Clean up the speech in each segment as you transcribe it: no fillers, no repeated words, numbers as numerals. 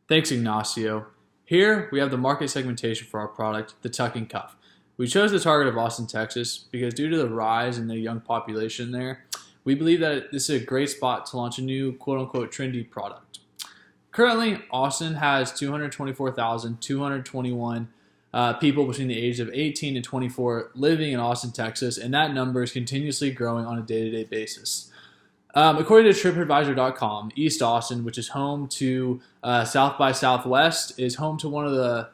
Thanks, Ignacio. Here we have the market segmentation for our product, the tuck and cuff. We chose the target of Austin, Texas because due to the rise in the young population there, we believe that this is a great spot to launch a new quote-unquote trendy product. Currently, Austin has 224,221 people between the ages of 18 and 24 living in Austin, Texas, and that number is continuously growing on a day-to-day basis. According to TripAdvisor.com, East Austin, which is home to South by Southwest, is home to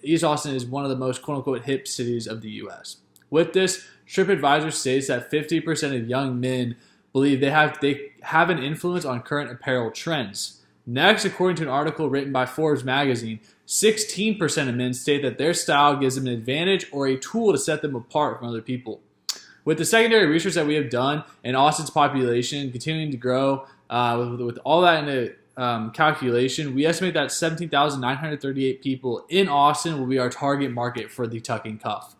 East Austin is one of the most quote-unquote hip cities of the U.S. With this, TripAdvisor states that 50% of young men believe they have an influence on current apparel trends. Next, according to an article written by Forbes magazine, 16% of men state that their style gives them an advantage or a tool to set them apart from other people. With the secondary research that we have done and Austin's population continuing to grow, with all that into calculation, we estimate that 17,938 people in Austin will be our target market for the tuck and cuff.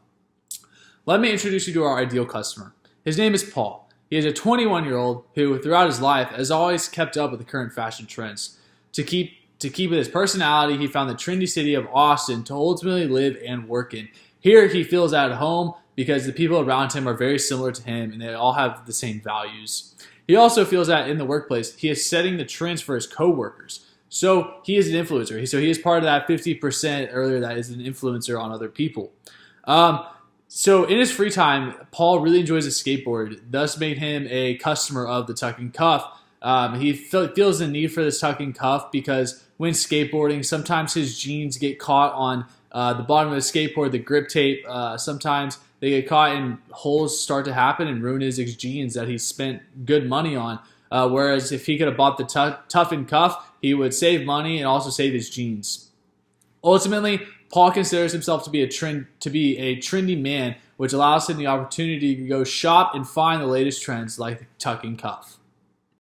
Let me introduce you to our ideal customer. His name is Paul. He is a 21-year-old who, throughout his life, has always kept up with the current fashion trends. To keep with his personality, he found the trendy city of Austin to ultimately live and work in. Here, he feels at home because the people around him are very similar to him and they all have the same values. He also feels that in the workplace, he is setting the trends for his coworkers. So he is an influencer. So he is part of that 50% earlier that is an influencer on other people. So in his free time, Paul really enjoys a skateboard, thus made him a customer of the tuck and cuff. He feels the need for this tuck and cuff because when skateboarding, sometimes his jeans get caught on the bottom of the skateboard, the grip tape. Sometimes they get caught and holes start to happen and ruin his jeans that he spent good money on. Whereas if he could have bought the tuck and cuff, he would save money and also save his jeans. Ultimately, Paul considers himself to be a trendy man, which allows him the opportunity to go shop and find the latest trends like the tuck and cuff.